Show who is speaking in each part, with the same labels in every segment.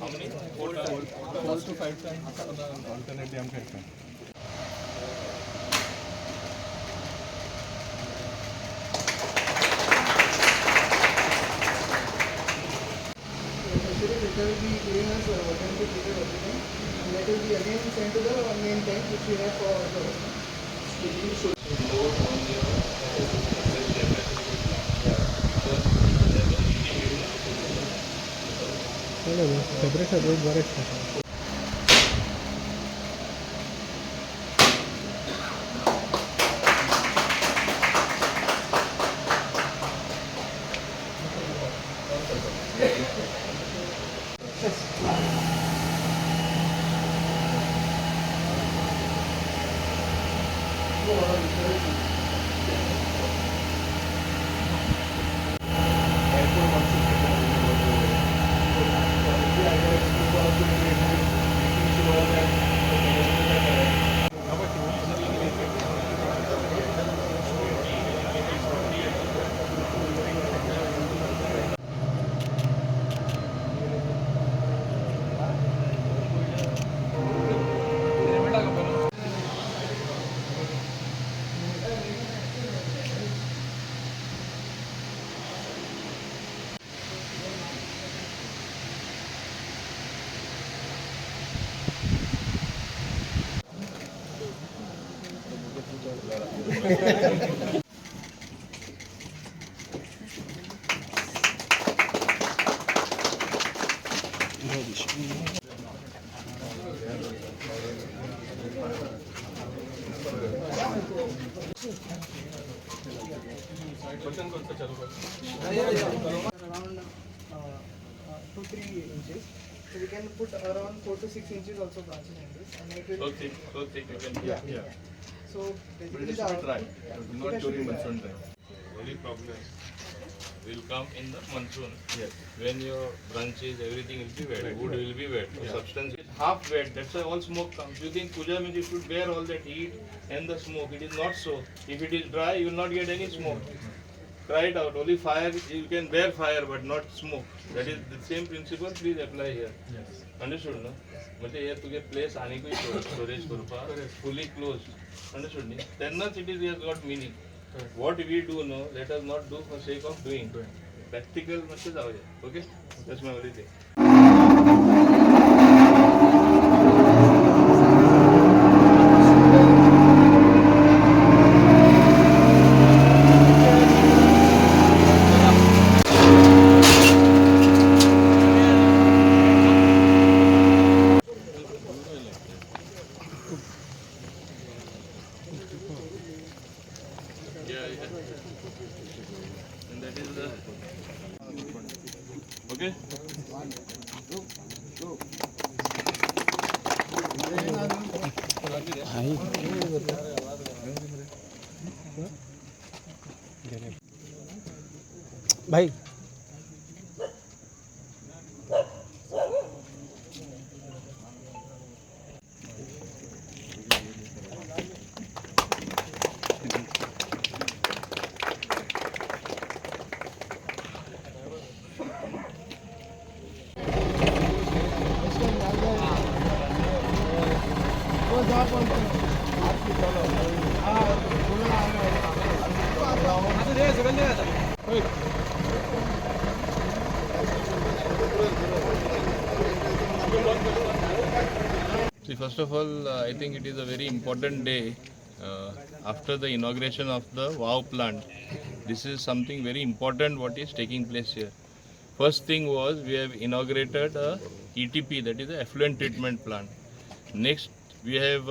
Speaker 1: How many? 4 to 5 times alternately हम करते हैं.
Speaker 2: It will be giving us water treated oxygen, and that will be again sent to the main tank which we have for the separate बरेच around 2-3 inches. So we can put around 4 to 6 inches also branches in this, and it will.
Speaker 1: So thick you can.
Speaker 2: Yeah. So
Speaker 1: But
Speaker 2: basically
Speaker 1: it
Speaker 2: the
Speaker 1: should be dry.
Speaker 2: output-
Speaker 1: Not
Speaker 2: it should
Speaker 1: during
Speaker 2: be dry.
Speaker 1: monsoon time.
Speaker 3: Only problem will come in the monsoon.
Speaker 1: Yes.
Speaker 3: When your branches, everything will be wet,
Speaker 1: Right,
Speaker 3: wood
Speaker 1: right.
Speaker 3: will be wet,
Speaker 1: Yeah.
Speaker 3: substance is half wet, that's why all smoke comes. You think puja means you should bear all that heat and the smoke, it is not so. If it is dry, you will not get any smoke. Try it out, only fire, you can bear fire but not smoke. That is the same principle, please apply here.
Speaker 1: Yes.
Speaker 3: Understood, no? म्हणजे हे तुझे place आणि काही storage करपाक fully close understood न्ही तेन्नाच it is has got meaning what we do no let us not do for sake of doing practical मातशें जावया okay that's my only thing And that is the okay.
Speaker 2: भाई
Speaker 3: See, first of all, I think it is a very important day after the inauguration of the WOW plant. This is something very important what is taking place here. First thing was we have inaugurated a ETP, that is the effluent treatment plant. Next, we have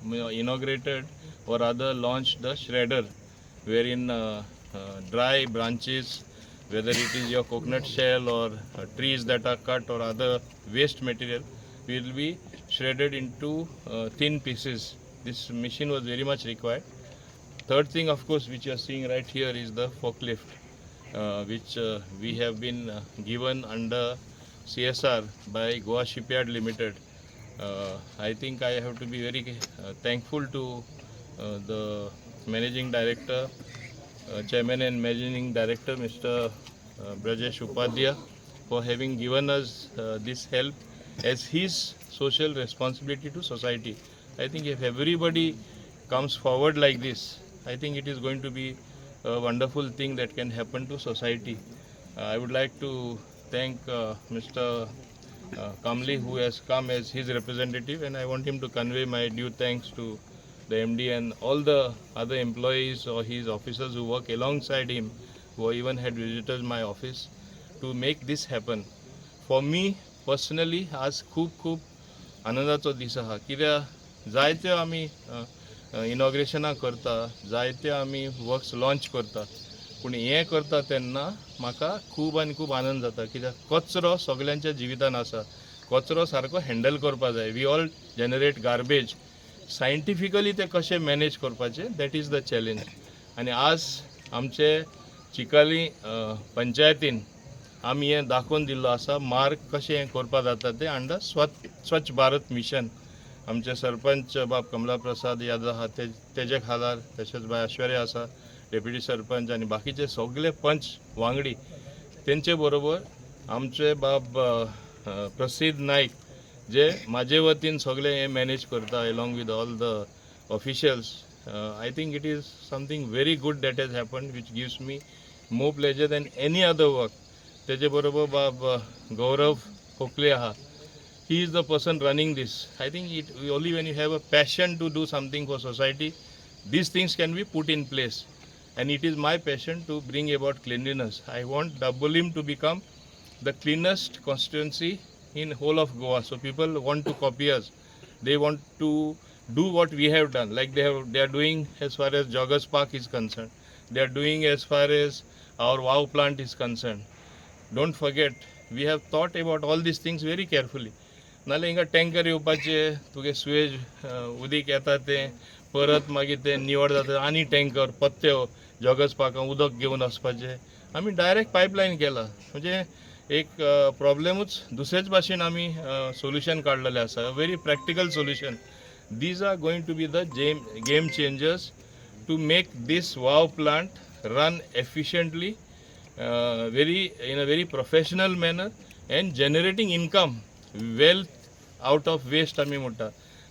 Speaker 3: inaugurated or rather launched the shredder, wherein dry branches, whether it is your coconut shell or trees that are cut or other waste material, will be shredded into thin pieces. This machine was very much required. Third thing, of course, which you are seeing right here is the forklift, which we have been given under CSR by Goa Shipyard Limited. I think I have to be very thankful to the Managing Director, Chairman and Managing Director, Mr. Brajesh Upadhyay, for having given us this help as his social responsibility to society. I think if everybody comes forward like this, I think it is going to be a wonderful thing that can happen to society. I would like to thank Mr. Kamli, who has come as his representative, and I want him to convey my due thanks to the MD and all the other employees or his officers who work alongside him, who even had visited my office to make this happen. For me personally, आज खूप आनंदाचो दीस आहा, कित्याक जायत्यो आमी इनॉग्रेशनाक करता, जायते आमी works launch करता, पूण हें करता तेन्ना म्हाका खूब आनी खूब आनंद जाता, कित्याक कचरो सगळ्यांच्या जिवितान आसा. कचरो सारको हँडल करपा जाय. We all generate garbage. Scientifically ते कशें मॅनेज करपाचें, दॅट इज द चॅलेंज. आनी आज आमचे चिकाली पंचायतीन आमी हें दाखोवन दिल्लो आसा मार्ग कशें हें करपा जाता तें अंडर स्वच्छ भारत मिशन. आमचे सरपंच बाब कमला प्रसाद यादव आहा तेजे खाला, तशेंच बाय ऐश्वर्या आसा डेप्युटी सरपंच, आनी बाकीचे सगळे पंच वांगडी तेंचे बरोबर आमचे बाब प्रसिद्ध नाईक जे म्हाजे वतीन सगळे हे मॅनेज करता along with all the officials. I think it is something very good that has happened which gives me more pleasure than any other work. तेजे बरोबर बाब गौरव खोकले आहा. He is the person running this. I think only when you have a passion to do something for society, these things can be put in place. And it is my passion to bring about cleanliness. I want Dabolim to become the cleanest constituency in whole of Goa. So people want to copy us. They want to do what we have done. Like they are doing as far as Joggers Park is concerned. They are doing as far as our WOW plant is concerned. Don't forget, we have thought about all these things very carefully. नाल्यार हिंगा tanker येवपाचे, तुगे Suez उदीक येता तें परत मागीर तें निवड जाता आनी टँकर पत्ते जॉगर्स पार्कां उदक घेवन वचपाचें. आमी डायरेक्ट पायपलायन केला. म्हणजे एक प्रॉब्लेमूच दुसरेच भाशेन आमी सोल्युशन काडलेलें आसा. Very practical solution. These are going to be the game changers to make this wow plant run efficiently, in a very professional manner and generating income, wealth out of waste. आमी म्हणटा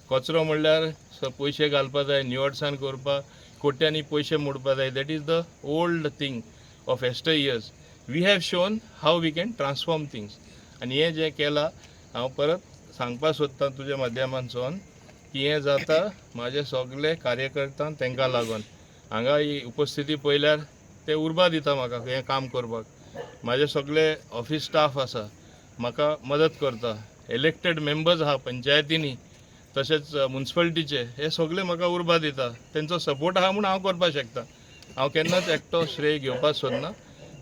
Speaker 3: कचरो म्हणल्यार पयशे घालपा जाय, निवडसाण करपा, कोट्यांनी पयशे मोडपा जाय. That is the old thing of yesteryears. We have shown how we can transform things. आनी हें जें केलां, हांव परत सांगपा सोदतां तुज्या माध्यमांतसून की हें जाता म्हाजे सगळे कार्यकर्ता तांकां लागून. हांगा ही उपस्थिती पळयल्यार ते उर्बा दिता म्हाका हें काम करपाक. म्हाजे सगळे ऑफिस स्टाफ आसा म्हाका मदत करता. इलेक्टेड मेंबर्स आहा पंचायतींनी, तशेंच म्युन्सिपालिटीचे, हे सगळे म्हाका उर्बा दिता. तेंचो सपोर्ट आहा म्हूण हांव करपाक शकता. हांव केन्नाच एकटो श्रेय घेवपाक सोदना.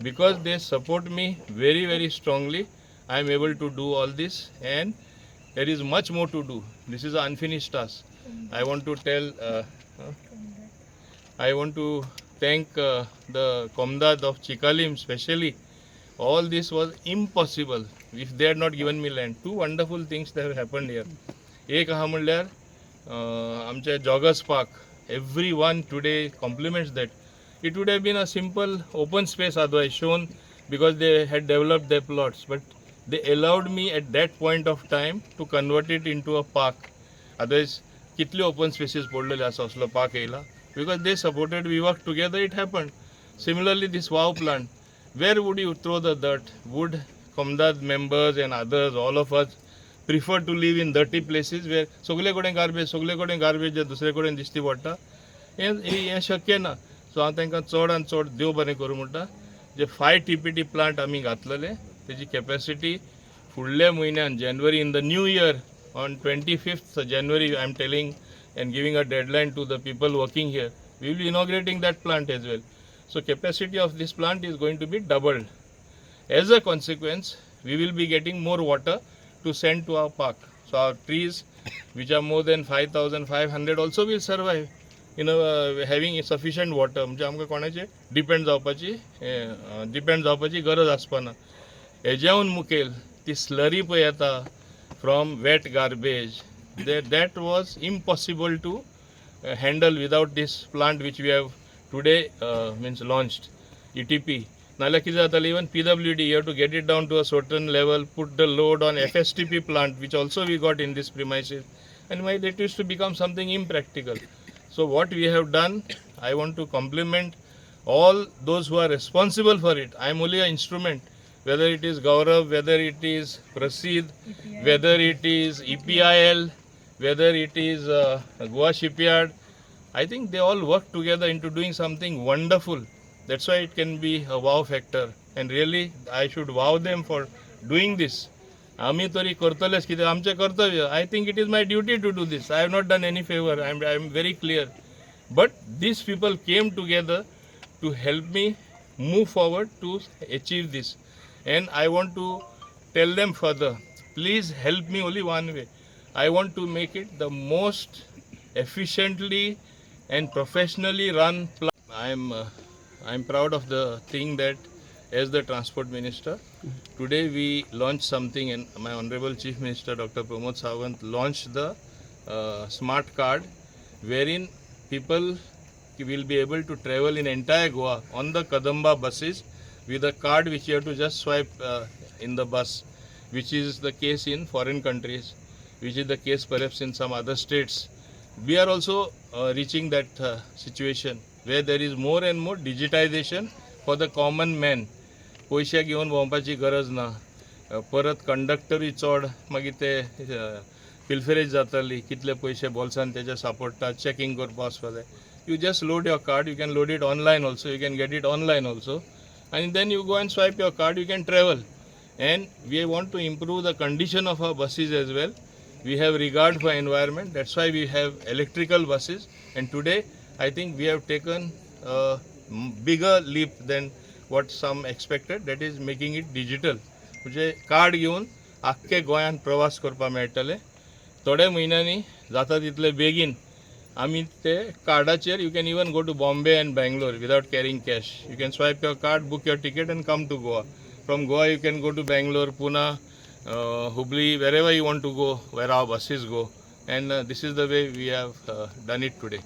Speaker 3: Because they support me very very strongly, I am able to do all this and there is much more to do. This is a unfinished task. I want to thank the Komdad of Chikalim specially. All this was impossible if they had not given me land. Two wonderful things that have happened here. एक आहा म्हणल्यार आमचे joggers park. Everyone today compliments that. It would have been a simple open space otherwise shown because they had developed their plots, but they allowed me at that point of time to convert it into a park. Otherwise कितले open species पडलेले आसा असलो park येयला. Because they supported, we worked together, it happened. Similarly, this WOW plant, where would you throw the dirt? Would Komdad members and others, all of us, prefer to live in dirty places where सगळे कडेन garbage जे दुसरे कडेन दिश्टी पडटा? हें शक्य ना. सो हांव तांकां चड आनी चड देव बरें करूं म्हणटा. जे 5 TPT प्लांट आमी घातलेले, तेजी कॅपॅसिटी फुडल्या म्हयन्यान January in the new year, on 25th January, I am telling and giving a deadline to the people working here, we will be inaugurating that plant as well. So capacity of this plant is going to be doubled. As a consequence, we will be getting more water to send to our park. So our trees, which are more than 5,500, also will survive, having sufficient water. म्हणजे आमकां कोणाचे depend जावपाची गरज आसपाना. हेज्याहून मुखेल ती slurry पळय येता from wet garbage, that was impossible to handle without this plant which we have today launched, ETP. नाल्यार कितें जातालें even PWD you have to get it down to a certain level, put the load on FSTP plant which also we got in this premises, and why that used to become something impractical. So what we have done, I want to compliment all those who are responsible for it. I am only an instrument, whether it is Gaurav, whether it is Prasid, whether it is EPIL, whether it is Goa Shipyard. I think they all work together into doing something wonderful. That's why it can be a wow factor. And really, I should wow them for doing this. आम्ही तरी करतलेच कितें आमचें कर्तव्य. I think it is my duty to do this. I have not done any favor. I am very clear. But these people came together to help me move forward to achieve this. And I want to tell them further, please help me only one way. I want to make it the most efficiently and professionally run plant. I'm proud of the thing that as the Transport Minister, today we launched something, and my Honorable Chief Minister Dr. Pramod Sawant launched the Smart Card, wherein people will be able to travel in entire Goa on the Kadamba buses with a card which you have to just swipe in the bus, which is the case in foreign countries, which is the case perhaps in some other states. We are also reaching that situation where there is more and more digitization for the common man. पयशे घेवन भोंवपाची गरज ना. परत कंडक्टरूय चड मागीर ते पिल्फेरेज जाताली, कितले पयशे बॉल्सान तेजे सापडटा, चॅकींग करपा वचपा जाय. You just load your card, you can load it online also, you can get it online also, and then you go and swipe your card, you can travel. And we want to improve the condition of our buses as well. We have regard for environment, that's why we have electrical buses, and today I think we have taken a bigger leap than what some expected, that is making it digital. म्हणजे card घेवन आख्खे गोंयांत प्रवास करपा मेळटले. थोड्या म्हयन्यांनी जाता तितले बेगीन आमी ते कार्डाचेर you can even go to Bombay and Bangalore without carrying cash. You can swipe your card, book your ticket and come to Goa. From Goa you can go to Bangalore, Pune, Hubli, wherever you want to go, where our buses go. And this is the way we have done it today.